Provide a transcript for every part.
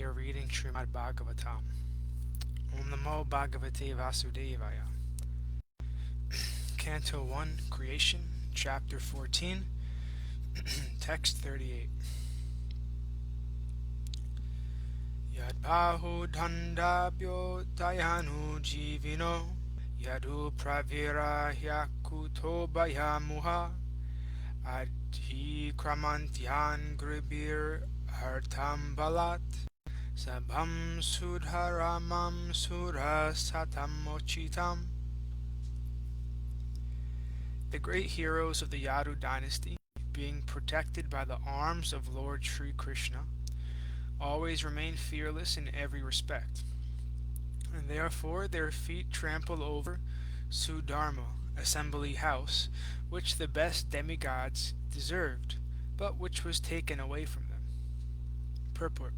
are reading Śrīmad-Bhāgavatam. Om Namo Bhagavate Vasudevaya. Canto 1, Creation, Chapter 14, Text 38. Yadbahu dhandabhyo dayanu jivino yadu pravira hyakuto bhayamuha adhi kramantyan gribir hartam balat sabham sudharamam surasatam mochitam. The great heroes of the Yadu dynasty, being protected by the arms of Lord Sri Krishna, always remain fearless in every respect, and therefore their feet trample over Sudharma, assembly house, which the best demigods deserved, but which was taken away from them. Purport.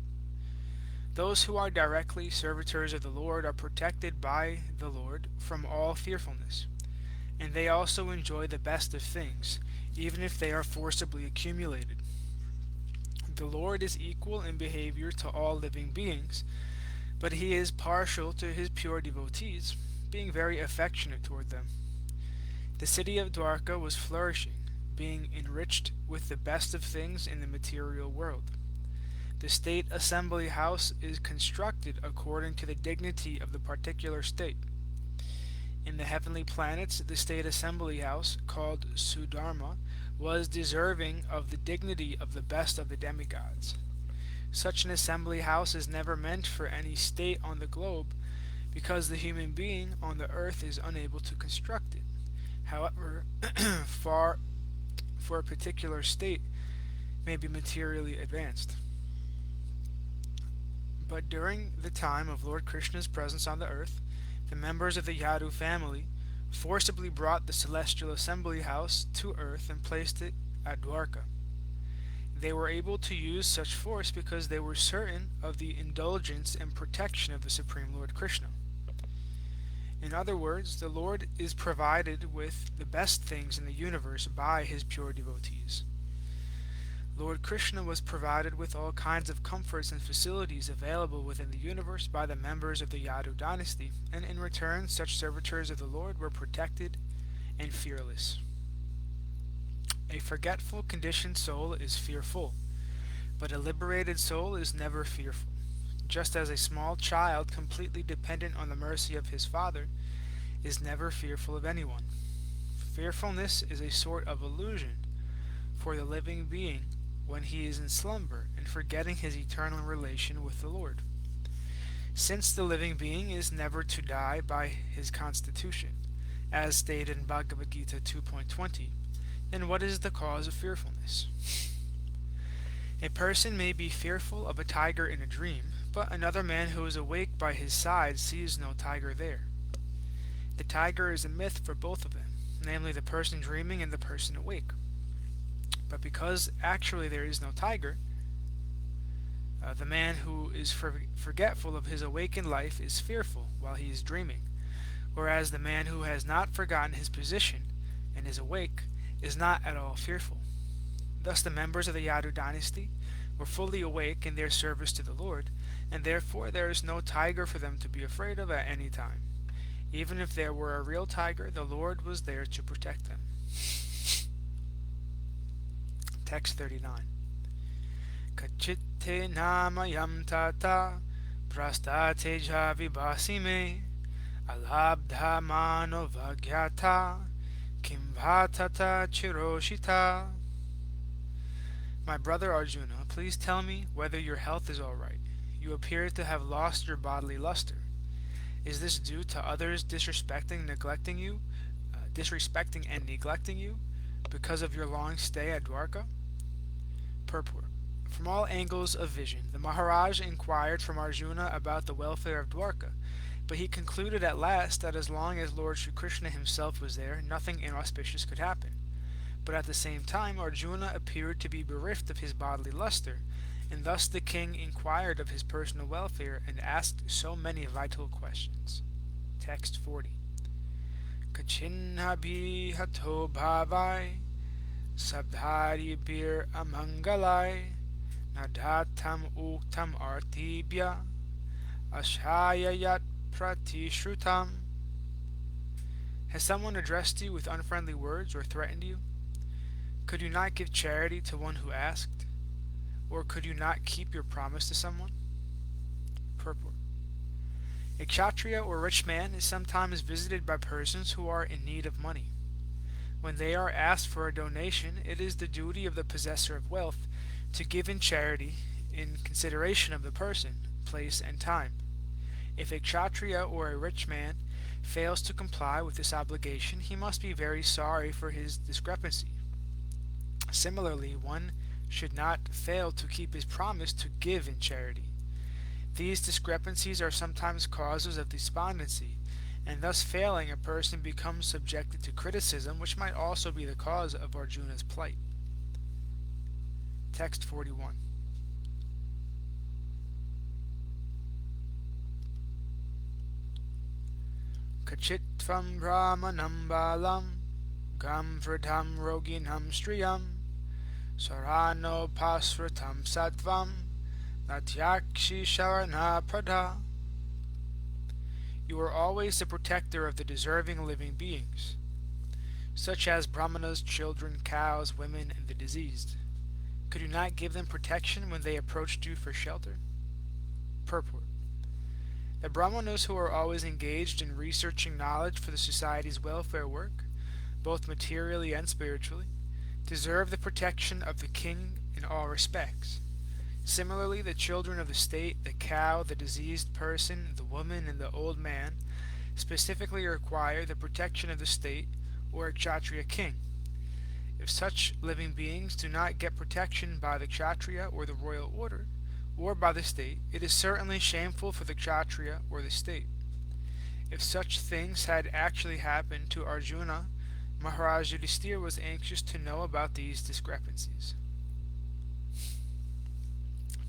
Those who are directly servitors of the Lord are protected by the Lord from all fearfulness, and they also enjoy the best of things, even if they are forcibly accumulated. The Lord is equal in behavior to all living beings, but he is partial to his pure devotees, being very affectionate toward them. The city of Dwarka was flourishing, being enriched with the best of things in the material world. The state assembly house is constructed according to the dignity of the particular state. In the heavenly planets, the state assembly house, called Sudharma, was deserving of the dignity of the best of the demigods. Such an assembly house is never meant for any state on the globe, because the human being on the earth is unable to construct it. However, for a particular state may be materially advanced. But during the time of Lord Krishna's presence on the earth, the members of the Yadu family forcibly brought the celestial assembly house to earth and placed it at Dwarka. They were able to use such force because they were certain of the indulgence and protection of the Supreme Lord Krishna. In other words, the Lord is provided with the best things in the universe by his pure devotees. Lord Krishna was provided with all kinds of comforts and facilities available within the universe by the members of the Yadu dynasty, and in return such servitors of the Lord were protected and fearless. A forgetful, conditioned soul is fearful, but a liberated soul is never fearful. Just as a small child, completely dependent on the mercy of his father, is never fearful of anyone. Fearfulness is a sort of illusion for the living being when he is in slumber and forgetting his eternal relation with the Lord. Since the living being is never to die by his constitution, as stated in Bhagavad-Gītā 2.20, then what is the cause of fearfulness? A person may be fearful of a tiger in a dream, but another man who is awake by his side sees no tiger there. The tiger is a myth for both of them, namely the person dreaming and the person awake. But because actually there is no tiger, the man who is forgetful of his awakened life is fearful while he is dreaming, whereas the man who has not forgotten his position and is awake is not at all fearful. Thus the members of the Yadu dynasty were fully awake in their service to the Lord, and therefore there is no tiger for them to be afraid of at any time. Even if there were a real tiger, the Lord was there to protect them. Text 39. Kachitte namayam tata prastateja vibhasime alabdha manovagyata kimbhatata chiroshita. My brother Arjuna, please tell me whether your health is all right. You appear to have lost your bodily luster. Is this due to others disrespecting and neglecting you because of your long stay at Dwarka? Purport. From all angles of vision, the Maharaj inquired from Arjuna about the welfare of Dwarka, but he concluded at last that as long as Lord Sri Krishna himself was there, nothing inauspicious could happen. But at the same time, Arjuna appeared to be bereft of his bodily luster, and thus the king inquired of his personal welfare and asked so many vital questions. Text 40. Kachinhabhi hato bhavai sabdhari bir amangalai nadatam uktam artibhya ashayayat pratishrutam. Has someone addressed you with unfriendly words or threatened you? Could you not give charity to one who asked? Or could you not keep your promise to someone? Purport. A kshatriya or rich man is sometimes visited by persons who are in need of money. When they are asked for a donation, it is the duty of the possessor of wealth to give in charity in consideration of the person, place, and time. If a kshatriya or a rich man fails to comply with this obligation, he must be very sorry for his discrepancy. Similarly, one should not fail to keep his promise to give in charity. These discrepancies are sometimes causes of despondency, and thus failing a person becomes subjected to criticism, which might also be the cause of Arjuna's plight. Text 41. Kachitvam brahmanam balam gam vridham roginam striyam sarano pasratam sattvam natyakshi sharana pradha. You are always the protector of the deserving living beings, such as brahmanas, children, cows, women, and the diseased. Could you not give them protection when they approached you for shelter? Purport. The brahmanas who are always engaged in researching knowledge for the society's welfare work, both materially and spiritually, deserve the protection of the king in all respects. Similarly, the children of the state, the cow, the diseased person, the woman, and the old man specifically require the protection of the state or a kshatriya king. If such living beings do not get protection by the kshatriya or the royal order, or by the state, it is certainly shameful for the kshatriya or the state. If such things had actually happened to Arjuna, Maharaj Yudhisthira was anxious to know about these discrepancies.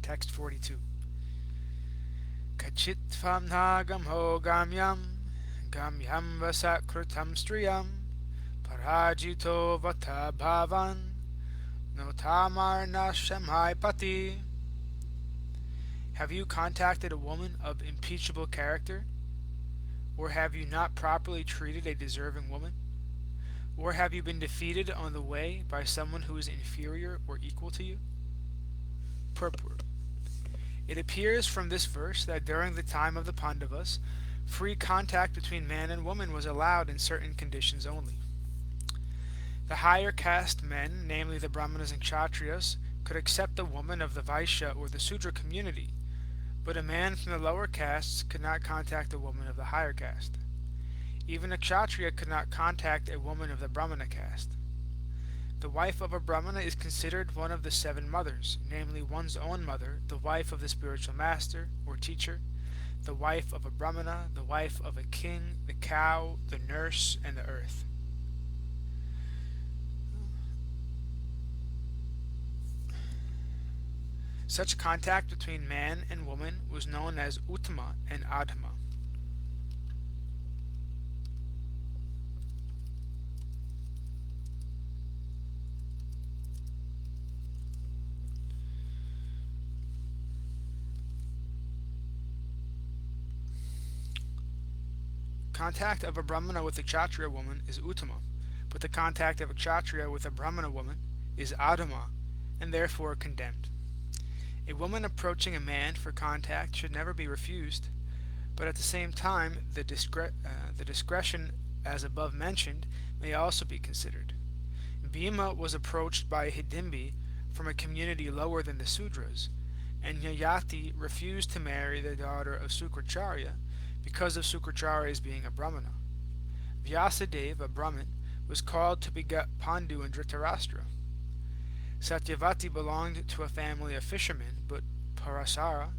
Text 42. Kachitvam nagam ho gamyam gamyam vasakrutam striyam parajito vata bhavan notamar nashamai pati. Have you contacted a woman of impeachable character? Or have you not properly treated a deserving woman? Or have you been defeated on the way by someone who is inferior or equal to you? Purport. It appears from this verse that during the time of the Pandavas, free contact between man and woman was allowed in certain conditions only. The higher caste men, namely the Brahmanas and Kshatriyas, could accept a woman of the Vaishya or the Sudra community, but a man from the lower castes could not contact a woman of the higher caste. Even a Kshatriya could not contact a woman of the Brahmana caste. The wife of a Brahmana is considered one of the 7 mothers, namely one's own mother, the wife of the spiritual master or teacher, the wife of a Brahmana, the wife of a king, the cow, the nurse, and the earth. Such contact between man and woman was known as Uttama and Adhama. Contact of a Brahmana with a Kshatriya woman is Uttama, but the contact of a Kshatriya with a Brahmana woman is Adhama, and therefore condemned. A woman approaching a man for contact should never be refused, but at the same time the discretion as above mentioned may also be considered. Bhima was approached by Hidimbi from a community lower than the Sudras, and Yayati refused to marry the daughter of Sukracharya because of Sukracharya's being a Brahmana. Vyasadeva, a Brahmin, was called to beget Pandu and Dhritarashtra. Satyavati belonged to a family of fishermen, but Parasara,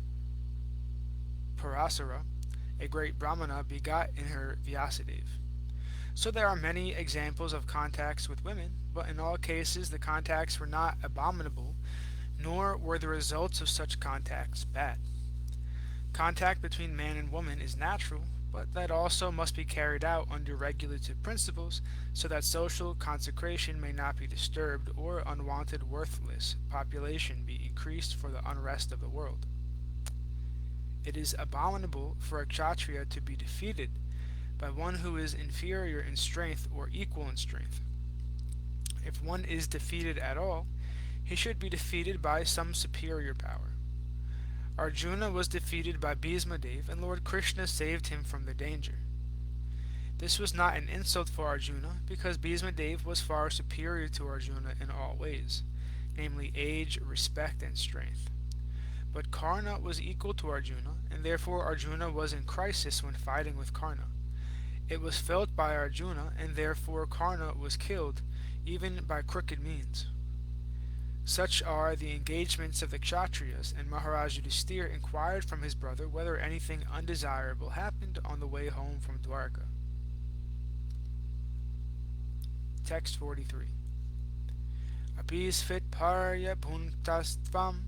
a great Brahmana, begot in her Vyasadeva. So there are many examples of contacts with women, but in all cases the contacts were not abominable, nor were the results of such contacts bad. Contact between man and woman is natural, but that also must be carried out under regulative principles so that social consecration may not be disturbed or unwanted worthless population be increased for the unrest of the world. It is abominable for a Kshatriya to be defeated by one who is inferior in strength or equal in strength. If one is defeated at all, he should be defeated by some superior power. Arjuna was defeated by Bhismadev, and Lord Krishna saved him from the danger. This was not an insult for Arjuna, because Bhismadev was far superior to Arjuna in all ways, namely age, respect, and strength. But Kṛṣṇa was equal to Arjuna, and therefore Arjuna was in crisis when fighting with Kṛṣṇa. It was felt by Arjuna, and therefore Kṛṣṇa was killed, even by crooked means. Such are the engagements of the Kshatriyas, and Maharaj Yudhisthira inquired from his brother whether anything undesirable happened on the way home from Dwarka. Text 43. Abhisfit parya bhuntastvam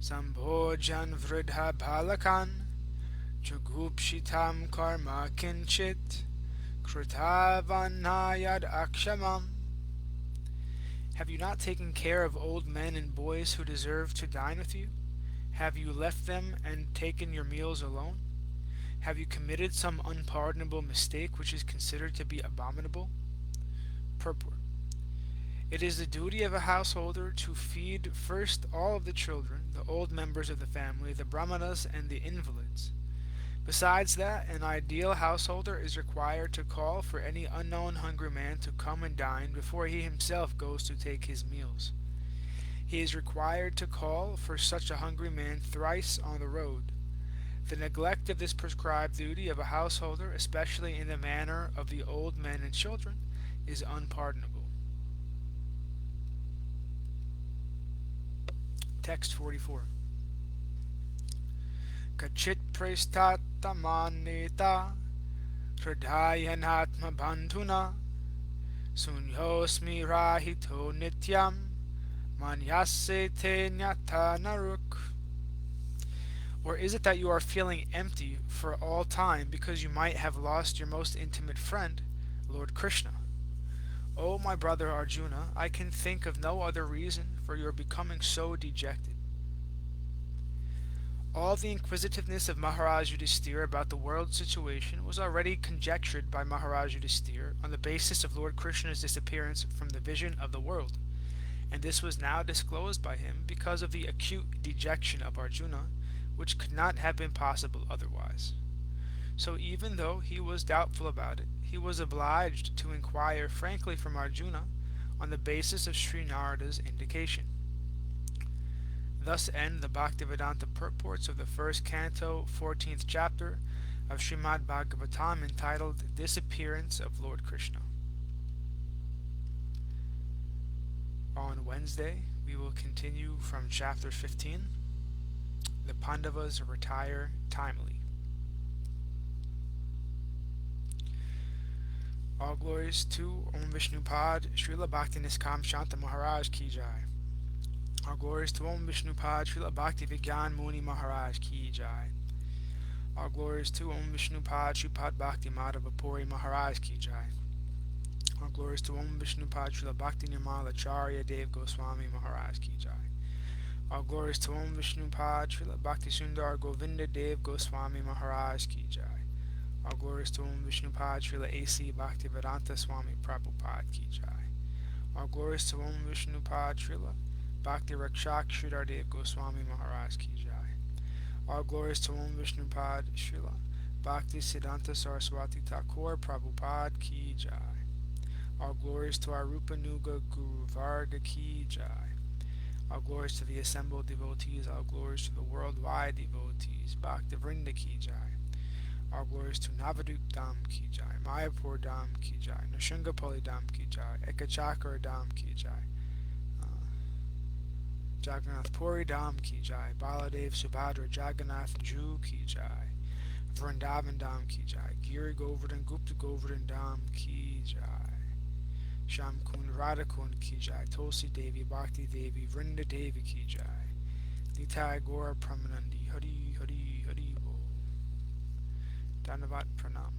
sambhojan vridha balakan jugupshitam karma kinchit kritavanayad akshamam. Have you not taken care of old men and boys who deserve to dine with you? Have you left them and taken your meals alone? Have you committed some unpardonable mistake which is considered to be abominable? Purport. It is the duty of a householder to feed first all of the children, the old members of the family, the brahmanas, and the invalids. Besides that, an ideal householder is required to call for any unknown hungry man to come and dine before he himself goes to take his meals. He is required to call for such a hungry man thrice on the road. The neglect of this prescribed duty of a householder, especially in the manner of the old men and children, is unpardonable. Text 44. Kachit prestattamaneta hridayanatma bandhuna sunyosmi rahito nityam manyase te nyata naruk. Or is it that you are feeling empty for all time because you might have lost your most intimate friend, Lord Krishna? O my brother Arjuna, I can think of no other reason for your becoming so dejected. All the inquisitiveness of Maharaj Yudhisthira about the world situation was already conjectured by Maharaj Yudhisthira on the basis of Lord Krishna's disappearance from the vision of the world, and this was now disclosed by him because of the acute dejection of Arjuna, which could not have been possible otherwise. So even though he was doubtful about it, he was obliged to inquire frankly from Arjuna on the basis of Sri Narada's indication. Thus end the Bhaktivedanta purports of the first canto, 14th chapter of Śrīmad-Bhāgavatam, entitled Disappearance of Lord Kṛṣṇa. On Wednesday, we will continue from chapter 15. The Pandavas retire timely. All glories to Om Vishnupad Srila Bhakti-Niskam Shanta Maharaj Ki Jai. All glories to Om Vishnupad Srila Bhakti Vigyan Muni Maharaj Ki Jai. All glories to Om Vishnupad Sripad Bhakti Madhava Puri Maharaj Ki Jai. All glories to Om Vishnupad Srila Bhakti Nirmala Charya Dev Goswami Maharaj Ki Jai. All glories to Om Vishnupad Srila Bhakti Sundar Govinda Dev Goswami Maharaj Ki Jai. All glories to Om Vishnupad Srila A.C. Bhaktivedanta Swami Prabhupada Ki Jai. All glories to Om Vishnupad Srila Bhakti Rakshak Sridhar Dev Goswami Maharaj Ki Jai. All glories to Om Vishnupad Srila Bhakti Siddhanta Saraswati Thakur Prabhupada Ki Jai. All glories to our Rupa Nuga Guru Varga Ki Jai. All glories to the assembled devotees. All glories to the worldwide devotees. Bhakti Vrinda Ki Jai. All glories to Navadvip Dham Ki Jai, Mayapur Dham Ki Jai, Nrshingapali Dham Ki Jai, Ekachakra Dham Ki Jai, Jagannath Puri Dham Ki Jai, Baladev Subhadra Jagannath Ju Ki Jai, Vrindavan Dham Ki Jai, Giri Govardhan Gupta Govardhan Dham Ki Jai, Sham Kund Radha Kund Ki Jai, Tulsi Devi Bhakti Devi, Vrinda Devi Ki Jai, Nitai Gaura Pramanandi, Hari Hari Hari Bol. Dhanavat Pranam.